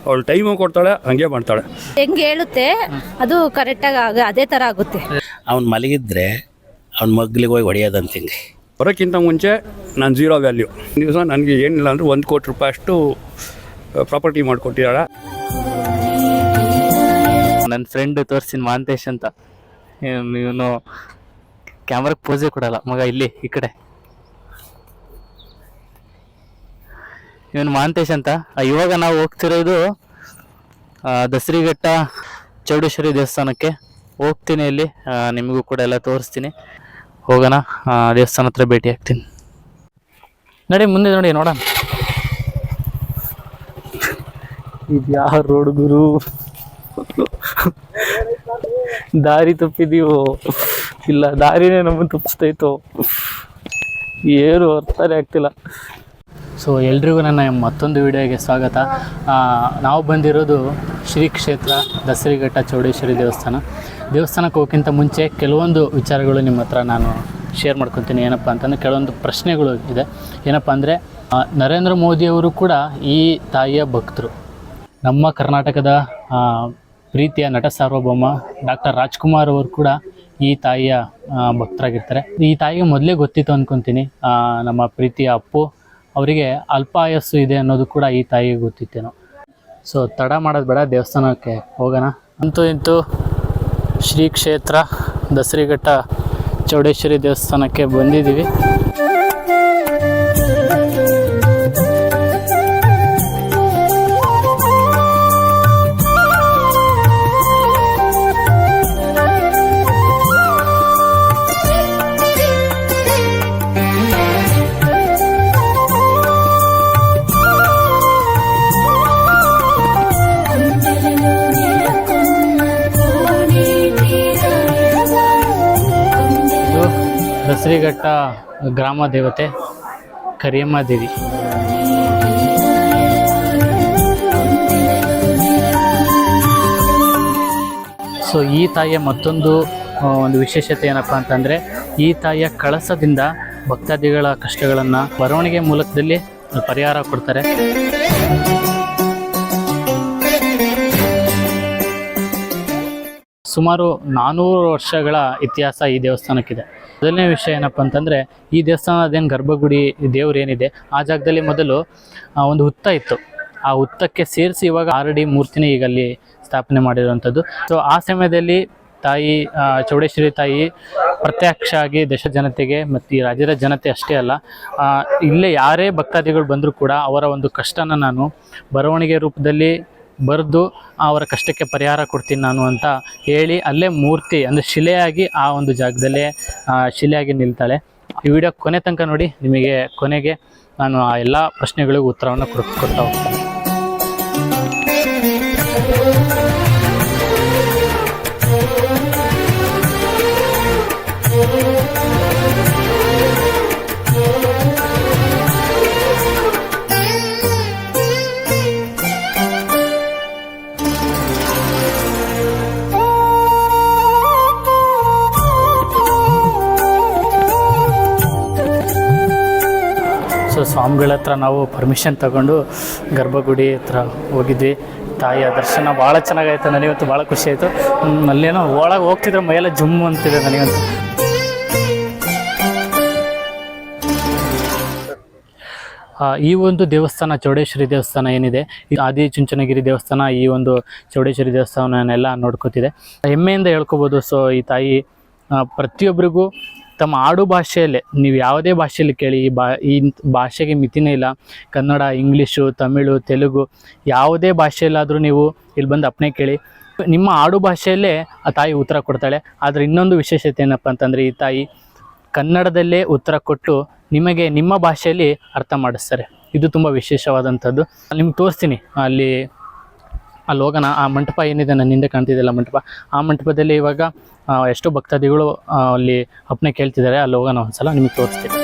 ಅವಳು ಟೈಮು ಕೊಡ್ತಾಳೆ, ಹಂಗೆ ಮಾಡ್ತಾಳೆ. ಹೆಂಗೆ ಹೇಳುತ್ತೆ ಅದು ಕರೆಕ್ಟಾಗಿ ಅದೇ ಥರ ಆಗುತ್ತೆ. ಅವ್ನು ಮಲಗಿದ್ರೆ ಅವ್ನ ಮಗ್ಲಿಗೆ ಹೋಗಿ ಹೊಡೆಯೋದಂತೀನಿ. ಬರೋಕ್ಕಿಂತ ಮುಂಚೆ ನಾನು ಝೀರೋ ವ್ಯಾಲ್ಯೂ. ದಿವಸ ನನಗೆ ಏನಿಲ್ಲ ಅಂದರೆ 1 ಕೋಟಿ ರೂಪಾಯಿ ಅಷ್ಟು ಪ್ರಾಪರ್ಟಿ ಮಾಡಿಕೊಟ್ಟಿದ್ದಾಳೆ. ನನ್ನ ಫ್ರೆಂಡ್ ತೋರಿಸ್ತೀನಿ, ಮಾಂತೇಶ್ ಅಂತ. ಇವನು ಕ್ಯಾಮ್ರಾಗೆ ಪೋಸೇ ಕೊಡಲ್ಲ ಮಗ. ಇಲ್ಲಿ ಈ ಕಡೆ ಇವನು ಮಾಂತೇಶ್ ಅಂತ. ಇವಾಗ ನಾವು ಹೋಗ್ತಿರೋದು ದಸರಿಘಟ್ಟ ಚೌಡೇಶ್ವರಿ ದೇವಸ್ಥಾನಕ್ಕೆ ಹೋಗ್ತೀನಿ. ಇಲ್ಲಿ ನಿಮಗೂ ಕೂಡ ಎಲ್ಲ ತೋರಿಸ್ತೀನಿ. ಹೋಗೋಣ, ದೇವಸ್ಥಾನ ಹತ್ರ ಭೇಟಿ ಆಗ್ತೀನಿ. ನಡಿ ಮುಂದೆ ನೋಡಿ, ನೋಡೋಣ ಇದು ಯಾವ ರೋಡ್ ಗುರು. ದಾರಿ ತಪ್ಪಿದೀವೋ ಇಲ್ಲ ದಾರಿನೇ ನಮ್ಮನ್ನು ತಪ್ಪಿಸ್ತೈತೋ ಏನು ಅರ್ಥನೇ ಆಗ್ತಿಲ್ಲ. ಸೊ ಎಲ್ರಿಗೂ ನನ್ನ ಮತ್ತೊಂದು ವಿಡಿಯೋಗೆ ಸ್ವಾಗತ. ನಾವು ಬಂದಿರೋದು ಶ್ರೀ ಕ್ಷೇತ್ರ ದಸರಿಘಟ್ಟ ಚೌಡೇಶ್ವರಿ ದೇವಸ್ಥಾನಕ್ಕೆ ಹೋಗೋಕ್ಕಿಂತ ಮುಂಚೆ ಕೆಲವೊಂದು ವಿಚಾರಗಳು ನಿಮ್ಮ ಹತ್ರ ನಾನು ಶೇರ್ ಮಾಡ್ಕೊತೀನಿ. ಏನಪ್ಪ ಅಂತಂದರೆ ಕೆಲವೊಂದು ಪ್ರಶ್ನೆಗಳು ಇದೆ. ಏನಪ್ಪ ಅಂದರೆ ನರೇಂದ್ರ ಮೋದಿಯವರು ಕೂಡ ಈ ತಾಯಿಯ ಭಕ್ತರು. ನಮ್ಮ ಕರ್ನಾಟಕದ ಪ್ರೀತಿಯ ನಟ ಸಾರ್ವಭೌಮ ಡಾಕ್ಟರ್ ರಾಜ್ಕುಮಾರ್ ಅವರು ಕೂಡ ಈ ತಾಯಿಯ ಭಕ್ತರಾಗಿರ್ತಾರೆ. ಈ ತಾಯಿಗೆ ಮೊದಲೇ ಗೊತ್ತಿತ್ತು ಅಂದ್ಕೊತೀನಿ. ನಮ್ಮ ಪ್ರೀತಿಯ ಅಪ್ಪು ಅವರಿಗೆ ಅಲ್ಪಾಯಸ್ಸು ಇದೆ ಅನ್ನೋದು ಕೂಡ ಈ ತಾಯಿಗೆ ಗೊತ್ತಿತ್ತೇನೋ. ಸೊ ತಡ ಮಾಡೋದು ಬೇಡ, ದೇವಸ್ಥಾನಕ್ಕೆ ಹೋಗೋಣ. ಇಂತೂ ಶ್ರೀ ಕ್ಷೇತ್ರ ದಸರಿಘಟ್ಟ ಚೌಡೇಶ್ವರಿ ದೇವಸ್ಥಾನಕ್ಕೆ ಬಂದಿದ್ದೀವಿ. ದಸರಿಘಟ್ಟ ಗ್ರಾಮ ದೇವತೆ ಕರಿಯಮ್ಮ ದೇವಿ. ಸೊ ಈ ತಾಯಿಯ ಮತ್ತೊಂದು ಒಂದು ವಿಶೇಷತೆ ಏನಪ್ಪ ಅಂತಂದರೆ, ಈ ತಾಯಿಯ ಕಳಸದಿಂದ ಭಕ್ತಾದಿಗಳ ಕಷ್ಟಗಳನ್ನು ಬರವಣಿಗೆ ಮೂಲಕದಲ್ಲಿ ಪರಿಹಾರ ಕೊಡ್ತಾರೆ. ಸುಮಾರು 400 ವರ್ಷಗಳ ಇತಿಹಾಸ ಈ ದೇವಸ್ಥಾನಕ್ಕಿದೆ. ಮೊದಲನೇ ವಿಷಯ ಏನಪ್ಪ ಅಂತಂದರೆ, ಈ ದೇವಸ್ಥಾನದೇನು ಗರ್ಭಗುಡಿ ದೇವ್ರು ಏನಿದೆ ಆ ಜಾಗದಲ್ಲಿ ಮೊದಲು ಒಂದು ಹುತ್ತ ಇತ್ತು. ಆ ಹುತ್ತಕ್ಕೆ ಸೇರಿಸಿ ಇವಾಗ 6 ಅಡಿ ಮೂರ್ತಿನೇ ಈಗ ಅಲ್ಲಿ ಸ್ಥಾಪನೆ ಮಾಡಿರುವಂಥದ್ದು. ಸೊ ಆ ಸಮಯದಲ್ಲಿ ತಾಯಿ ಚೌಡೇಶ್ವರಿ ತಾಯಿ ಪ್ರತ್ಯಕ್ಷ ಆಗಿ ದೇಶ ಜನತೆಗೆ ಮತ್ತು ಈ ರಾಜ್ಯದ ಜನತೆ ಅಷ್ಟೇ ಅಲ್ಲ, ಇಲ್ಲೇ ಯಾರೇ ಭಕ್ತಾದಿಗಳು ಬಂದರೂ ಕೂಡ ಅವರ ಒಂದು ಕಷ್ಟನ ನಾನು ಬರವಣಿಗೆ ರೂಪದಲ್ಲಿ ಬರೆದು ಅವರ ಕಷ್ಟಕ್ಕೆ ಪರಿಹಾರ ಕೊಡ್ತೀನಿ ನಾನು ಅಂತ ಹೇಳಿ ಅಲ್ಲೇ ಮೂರ್ತಿ ಅಂದರೆ ಶಿಲೆಯಾಗಿ ಆ ಒಂದು ಜಾಗದಲ್ಲೇ ಶಿಲೆಯಾಗಿ ನಿಲ್ತಾಳೆ. ಈ ವಿಡಿಯೋ ಕೊನೆ ತನಕ ನೋಡಿ. ನಿಮಗೆ ಕೊನೆಗೆ ನಾನು ಆ ಎಲ್ಲ ಪ್ರಶ್ನೆಗಳಿಗೂ ಉತ್ತರವನ್ನು ಕೊಡ್ತಾ ಹೋಗ್ತೀನಿ. ಸೊ ಸ್ವಾಮಿಗಳ ಹತ್ರ ನಾವು ಪರ್ಮಿಷನ್ ತಗೊಂಡು ಗರ್ಭಗುಡಿ ಹತ್ರ ಹೋಗಿದ್ವಿ. ತಾಯಿಯ ದರ್ಶನ ಭಾಳ ಚೆನ್ನಾಗಾಯ್ತು. ನನಗಂತೂ ಭಾಳ ಖುಷಿ ಆಯಿತು. ಅಲ್ಲೇನೋ ಒಳಗೆ ಹೋಗ್ತಿದ್ರೆ ಮೈಯೆಲ್ಲ ಜುಮ್ಮು ಅಂತಿದೆ ನನಗಂತೂ. ಈ ಒಂದು ದೇವಸ್ಥಾನ ಚೌಡೇಶ್ವರಿ ದೇವಸ್ಥಾನ ಏನಿದೆ, ಆದಿಚುಂಚನಗಿರಿ ದೇವಸ್ಥಾನ ಈ ಒಂದು ಚೌಡೇಶ್ವರಿ ದೇವಸ್ಥಾನನೆಲ್ಲ ನೋಡ್ಕೋತಿದೆ. ಹೆಮ್ಮೆಯಿಂದ ಹೇಳ್ಕೊಬೋದು. ಸೊ ಈ ತಾಯಿ ಪ್ರತಿಯೊಬ್ಬರಿಗೂ ತಮ್ಮ ಆಡು ಭಾಷೆಯಲ್ಲೇ, ನೀವು ಯಾವುದೇ ಭಾಷೆಯಲ್ಲಿ ಕೇಳಿ, ಈ ಭಾಷೆಗೆ ಮಿತಿನೇ ಇಲ್ಲ. ಕನ್ನಡ, ಇಂಗ್ಲೀಷು, ತಮಿಳು, ತೆಲುಗು ಯಾವುದೇ ಭಾಷೆಯಲ್ಲಾದರೂ ನೀವು ಇಲ್ಲಿ ಬಂದು ಅಪ್ಪಣೆ ಕೇಳಿ, ನಿಮ್ಮ ಆಡು ಭಾಷೆಯಲ್ಲೇ ಆ ತಾಯಿ ಉತ್ತರ ಕೊಡ್ತಾಳೆ. ಆದರೆ ಇನ್ನೊಂದು ವಿಶೇಷತೆ ಏನಪ್ಪ ಅಂತಂದರೆ, ಈ ತಾಯಿ ಕನ್ನಡದಲ್ಲೇ ಉತ್ತರ ಕೊಟ್ಟು ನಿಮಗೆ ನಿಮ್ಮ ಭಾಷೆಯಲ್ಲಿ ಅರ್ಥ ಮಾಡಿಸ್ತಾರೆ. ಇದು ತುಂಬ ವಿಶೇಷವಾದಂಥದ್ದು. ನಿಮ್ಗೆ ತೋರಿಸ್ತೀನಿ. ಅಲ್ಲಿ ಹೋಗೋಣ. ಆ ಮಂಟಪ ಏನಿದೆ ನನ್ನ ಹಿಂದೆ ಕಾಣ್ತಿದೆಯಲ್ಲ ಮಂಟಪ, ಆ ಮಂಟಪದಲ್ಲಿ ಇವಾಗ ಎಷ್ಟೋ ಭಕ್ತಾದಿಗಳು ಅಲ್ಲಿ ಅಪ್ಪಣೆ ಕೇಳ್ತಿದ್ದಾರೆ. ಅಲ್ಲಿ ಹೋಗೋಣ ಒಂದ್ಸಲ, ನಿಮಗೆ ತೋರಿಸ್ತೀನಿ.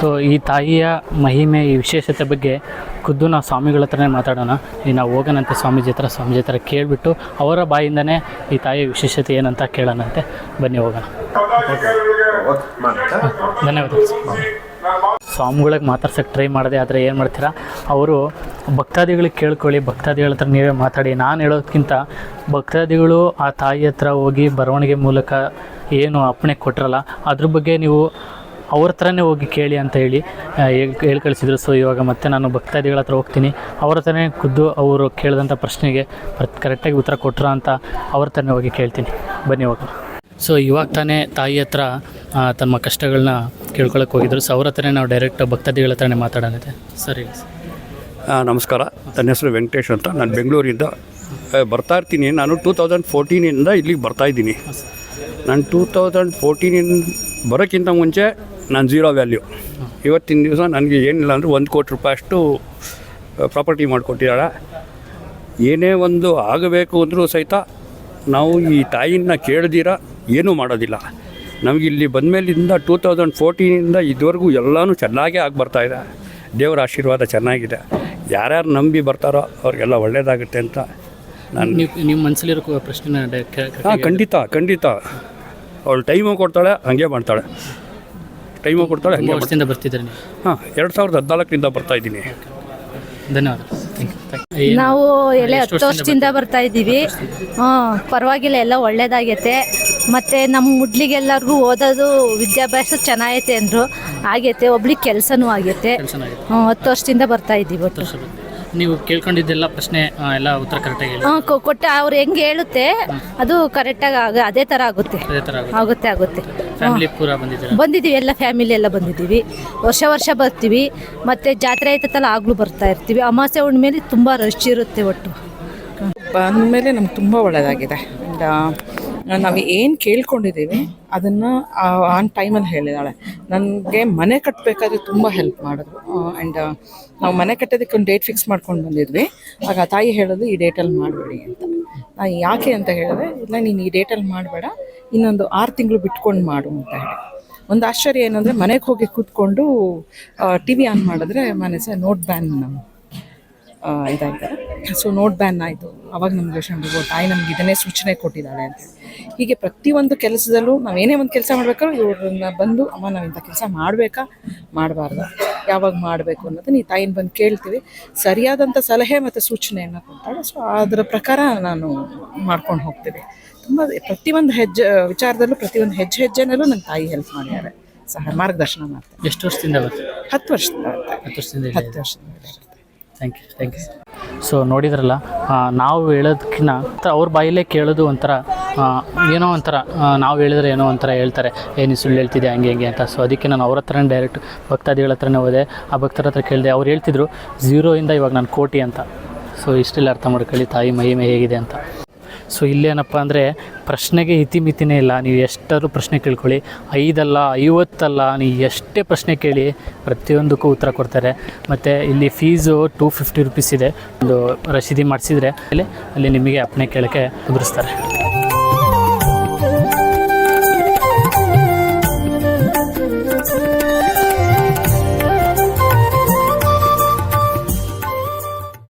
ಸೊ ಈ ತಾಯಿಯ ಮಹಿಮೆ, ಈ ವಿಶೇಷತೆ ಬಗ್ಗೆ ಖುದ್ದು ನಾವು ಸ್ವಾಮಿಗಳ ಹತ್ರನೇ ಮಾತಾಡೋಣ. ಈಗ ನಾವು ಹೋಗೋಣಂತೆ ಸ್ವಾಮೀಜಿ ಹತ್ರ ಕೇಳಿಬಿಟ್ಟು ಅವರ ಬಾಯಿಂದನೇ ಈ ತಾಯಿಯ ವಿಶೇಷತೆ ಏನಂತ ಕೇಳೋಣಂತೆ. ಬನ್ನಿ ಹೋಗೋಣ. ಧನ್ಯವಾದ. ಸ್ವಾಮಿಗಳಿಗೆ ಮಾತಾಡ್ಸೋಕ್ಕೆ ಟ್ರೈ ಮಾಡಿದೆ, ಆದರೆ ಏನು ಮಾಡ್ತೀರಾ, ಅವರು ಭಕ್ತಾದಿಗಳಿಗೆ ಕೇಳ್ಕೊಳ್ಳಿ, ಭಕ್ತಾದಿಗಳ ಹತ್ರ ನೀವೇ ಮಾತಾಡಿ. ನಾನು ಹೇಳೋದಕ್ಕಿಂತ ಭಕ್ತಾದಿಗಳು ಆ ತಾಯಿ ಹತ್ರ ಹೋಗಿ ಬರವಣಿಗೆ ಮೂಲಕ ಏನು ಅಪ್ಪಣೆ ಕೊಟ್ಟರಲ್ಲ, ಅದ್ರ ಬಗ್ಗೆ ನೀವು ಅವ್ರ ಹತ್ರನೇ ಹೋಗಿ ಕೇಳಿ ಅಂತ ಹೇಳಿ ಕಳಿಸಿದ್ರು. ಸೊ ಇವಾಗ ಮತ್ತೆ ನಾನು ಭಕ್ತಾದಿಗಳ ಹತ್ರ ಹೋಗ್ತೀನಿ, ಅವ್ರ ಹತ್ರನೇ ಖುದ್ದು ಅವರು ಕೇಳಿದಂಥ ಪ್ರಶ್ನೆಗೆ ಕರೆಕ್ಟಾಗಿ ಉತ್ತರ ಕೊಟ್ಟರ ಅಂತ ಅವ್ರ ಹತ್ರನೇ ಹೋಗಿ ಕೇಳ್ತೀನಿ. ಬನ್ನಿ ಹೋಗೋಣ. ಸೊ ಇವಾಗ ತಾನೇ ತಾಯಿ ಹತ್ರ ತಮ್ಮ ಕಷ್ಟಗಳನ್ನ ಕೇಳ್ಕೊಳಕ್ಕೆ ಹೋಗಿದ್ರು. ಸೊ ಅವ್ರ ಹತ್ರನೇ ನಾವು ಡೈರೆಕ್ಟ್ ಭಕ್ತಾದಿಗಳ ಹತ್ರನೇ ಮಾತಾಡೋಣತೆ. ಸರಿ. ನಮಸ್ಕಾರ, ನನ್ನ ಹೆಸರು ವೆಂಕಟೇಶ್ ಅಂತ. ನಾನು ಬೆಂಗಳೂರಿಂದ ಬರ್ತಾ ಇರ್ತೀನಿ. ನಾನು 2014 ಇಲ್ಲಿಗೆ ಬರ್ತಾಯಿದ್ದೀನಿ. ನಾನು 2014 ಬರೋಕ್ಕಿಂತ ಮುಂಚೆ ನಾನು ಝೀರೋ ವ್ಯಾಲ್ಯೂ. ಇವತ್ತಿನ ದಿವಸ ನನಗೆ ಏನಿಲ್ಲ ಅಂದರೆ 1 ಕೋಟಿ ರೂಪಾಯಿ ಅಷ್ಟು ಪ್ರಾಪರ್ಟಿ ಮಾಡಿಕೊಟ್ಟಿದ್ದಾಳೆ. ಏನೇ ಒಂದು ಆಗಬೇಕು ಅಂದರೂ ಸಹಿತ ನಾವು ಈ ತಾಯಿನ ಕೇಳ್ದಿರ ಏನೂ ಮಾಡೋದಿಲ್ಲ. ನಮಗೆ ಇಲ್ಲಿ ಬಂದಮೇಲಿಂದ 2014 ಇದುವರೆಗೂ ಎಲ್ಲನೂ ಚೆನ್ನಾಗೇ ಆಗಿ ಬರ್ತಾಯಿದೆ. ದೇವರ ಆಶೀರ್ವಾದ ಚೆನ್ನಾಗಿದೆ. ಯಾರ್ಯಾರು ನಂಬಿ ಬರ್ತಾರೋ ಅವ್ರಿಗೆಲ್ಲ ಒಳ್ಳೆಯದಾಗುತ್ತೆ ಅಂತ ನಾನು ನಿಮ್ಮ ಮನಸ್ಸಲ್ಲಿರೋ ಪ್ರಶ್ನೆ. ಖಂಡಿತ ಅವಳು ಟೈಮು ಕೊಡ್ತಾಳೆ, ಹಾಗೆ ಮಾಡ್ತಾಳೆ. ಟೈಮು ಕೊಡ್ತಾಳೆ, ಹಾಗೆ ವರ್ಷದಿಂದ ಬರ್ತಿದ್ದಾರೆ ನೀವು? 2014 ಬರ್ತಾಯಿದ್ದೀನಿ. ಧನ್ಯವಾದ. ನಾವು 10 ವರ್ಷದಿಂದ ಬರ್ತಾ ಇದ್ದೀವಿ. ಪರವಾಗಿಲ್ಲ, ಎಲ್ಲ ಒಳ್ಳೇದಾಗೈತೆ. ಮತ್ತು ನಮ್ಮ ಮುಡ್ಲಿಗೆಲ್ಲರಿಗೂ ಓದೋದು ವಿದ್ಯಾಭ್ಯಾಸ ಚೆನ್ನಾಗೈತೆ ಅಂದರು. ಆಗೈತೆ, ಒಬ್ಳಿಗೆ ಕೆಲಸನೂ ಆಗೈತೆ. 10 ವರ್ಷದಿಂದ ಬರ್ತಾ ಇದ್ದೀವಿ. ಒಟ್ಟು ನೀವು ಕೇಳ್ಕೊಂಡಿದ್ದೆಲ್ಲ ಪ್ರಶ್ನೆ ಎಲ್ಲ ಉತ್ತರ ಕರೆಕ್ಟಾಗಿ ಕೊಟ್ಟು ಅವ್ರು ಹೆಂಗೆ ಹೇಳುತ್ತೆ ಅದು ಕರೆಕ್ಟಾಗಿ ಅದೇ ಥರ ಆಗುತ್ತೆ. ಆಗುತ್ತೆ. ಫ್ಯಾಮಿಲಿ ಪೂರ ಬಂದಿದ್ದೀವಿ, ಎಲ್ಲ ಫ್ಯಾಮಿಲಿ ಎಲ್ಲ ಬಂದಿದ್ದೀವಿ. ವರ್ಷ ಬರ್ತೀವಿ. ಮತ್ತು ಜಾತ್ರೆ ಆಯ್ತಲ್ಲ, ಆಗಲೂ ಬರ್ತಾ ಇರ್ತೀವಿ. ಅಮಾವಾಸ್ಯೆ ಹುಣ್ಣಿಮೆಲಿ ತುಂಬ ರಶ್ ಇರುತ್ತೆ. ಒಟ್ಟು ಬಂದಮೇಲೆ ನಮ್ಗೆ ತುಂಬ ಒಳ್ಳೆಯದಾಗಿದೆ. ನಾವು ಏನು ಕೇಳ್ಕೊಂಡಿದ್ದೀವಿ ಅದನ್ನು ಆನ್ ಟೈಮಲ್ಲಿ ಹೇಳಿದಾಳೆ. ನನಗೆ ಮನೆ ಕಟ್ಟಬೇಕಾದ್ರೆ ತುಂಬ ಹೆಲ್ಪ್ ಮಾಡಿದ್ರು. ಆ್ಯಂಡ್ ನಾವು ಮನೆ ಕಟ್ಟೋದಕ್ಕೆ ಒಂದು ಡೇಟ್ ಫಿಕ್ಸ್ ಮಾಡ್ಕೊಂಡು ಬಂದಿದ್ವಿ. ಆಗ ತಾಯಿ ಹೇಳೋದು ಈ ಡೇಟಲ್ಲಿ ಮಾಡಬೇಡಿ ಅಂತ. ನಾನು ಯಾಕೆ ಅಂತ ಹೇಳಿದ್ರೆ, ಇಲ್ಲ ನೀನು ಈ ಡೇಟಲ್ಲಿ ಮಾಡಬೇಡ, ಇನ್ನೊಂದು 6 ತಿಂಗಳು ಬಿಟ್ಕೊಂಡು ಮಾಡು ಅಂತ ಹೇಳಿ. ಒಂದು ಆಶ್ಚರ್ಯ ಏನಂದರೆ, ಮನೆಗೆ ಹೋಗಿ ಕೂತ್ಕೊಂಡು ಟಿ ವಿ ಆನ್ ಮಾಡಿದ್ರೆ ಮನೆ ನೋಟ್ ಬ್ಯಾನ್ ಇದಾಗಿದ್ದಾರೆ. ಸೊ ನೋಟ್ ಬ್ಯಾನ್ ಆಯಿತು. ಆವಾಗ ನಮ್ಗೆ ಯೋಚನೆ ಮಾಡ್ಬೋದು, ತಾಯಿ ನಮ್ಗೆ ಇದನ್ನೇ ಸೂಚನೆ ಕೊಟ್ಟಿದ್ದಾಳೆ ಅಂತ. ಹೀಗೆ ಪ್ರತಿಯೊಂದು ಕೆಲಸದಲ್ಲೂ ನಾವೇನೇ ಒಂದು ಕೆಲಸ ಮಾಡಬೇಕಾದ್ರೂ ಇವ್ರನ್ನ ಬಂದು, ಅಮ್ಮ ನಾವು ಇಂಥ ಕೆಲಸ ಮಾಡಬೇಕಾ ಮಾಡಬಾರ್ದು, ಯಾವಾಗ ಮಾಡಬೇಕು ಅನ್ನೋದನ್ನ ಈ ತಾಯಿನ ಬಂದು ಕೇಳ್ತೀವಿ. ಸರಿಯಾದಂಥ ಸಲಹೆ ಮತ್ತು ಸೂಚನೆಯನ್ನು ಕೊಡ್ತಾಳೆ. ಸೊ ಅದರ ಪ್ರಕಾರ ನಾನು ಮಾಡ್ಕೊಂಡು ಹೋಗ್ತೀವಿ. ತುಂಬ ಪ್ರತಿಯೊಂದು ವಿಚಾರದಲ್ಲೂ ಪ್ರತಿಯೊಂದು ಹೆಜ್ಜೆನಲ್ಲೂ ನನ್ನ ತಾಯಿ ಹೆಲ್ಪ್ ಮಾಡಿದ್ದಾರೆ, ಮಾರ್ಗದರ್ಶನ ಮಾಡ್ತಾರೆ. ಎಷ್ಟು ವರ್ಷದಿಂದ ಬರ್ತೀವಿ? 10 ವರ್ಷದಿಂದ. 10 ವರ್ಷದಿಂದ. Thank you. ಸೊ ನೋಡಿದ್ರಲ್ಲ, ನಾವು ಹೇಳೋದಕ್ಕಿಂತ ಅವ್ರ ಬಾಯಲ್ಲೇ ಕೇಳೋದು ಒಂಥರ ಏನೋ ಒಂಥರ, ನಾವು ಹೇಳಿದ್ರೆ ಏನೋ ಒಂಥರ ಹೇಳ್ತಾರೆ, ಏನು ಸುಳ್ಳು ಹೇಳ್ತಿದೆ ಹಂಗೆ ಅಂತ. ಸೊ ಅದಕ್ಕೆ ನಾನು ಅವ್ರ ಹತ್ರನೇ ಡೈರೆಕ್ಟ್ ಭಕ್ತಾದಿಗಳ ಹತ್ರನೇ ಹೋದೆ. ಆ ಭಕ್ತರ ಹತ್ರ ಕೇಳಿದೆ. ಅವ್ರು ಹೇಳ್ತಿದ್ರು 0 ಇವಾಗ ನಾನು ಕೋಟಿ ಅಂತ. ಸೊ ಇಷ್ಟೆಲ್ಲ ಅರ್ಥ ಮಾಡ್ಕೊಳ್ಳಿ ತಾಯಿ ಮಹಿಮೆ ಹೇಗಿದೆ ಅಂತ. ಸೊ ಇಲ್ಲೇನಪ್ಪ ಅಂದರೆ ಪ್ರಶ್ನೆಗೆ ಇತಿಮಿತಿನೇ ಇಲ್ಲ. ನೀವು ಎಷ್ಟಾದ್ರೂ ಪ್ರಶ್ನೆ ಕೇಳ್ಕೊಳ್ಳಿ, 5 ಅಲ್ಲ 50 ಅಲ್ಲ, ನೀವು ಎಷ್ಟೇ ಪ್ರಶ್ನೆ ಕೇಳಿ ಪ್ರತಿಯೊಂದಕ್ಕೂ ಉತ್ತರ ಕೊಡ್ತಾರೆ. ಮತ್ತು ಇಲ್ಲಿ ಫೀಸು 250 ರೂಪೀಸ್ ಇದೆ. ಒಂದು ರಸೀದಿ ಮಾಡಿಸಿದರೆ ಅಲ್ಲಿ ನಿಮಗೆ ಅಪ್ಪಣೆ ಕೇಳೋಕ್ಕೆ ಕುದುರಿಸ್ತಾರೆ.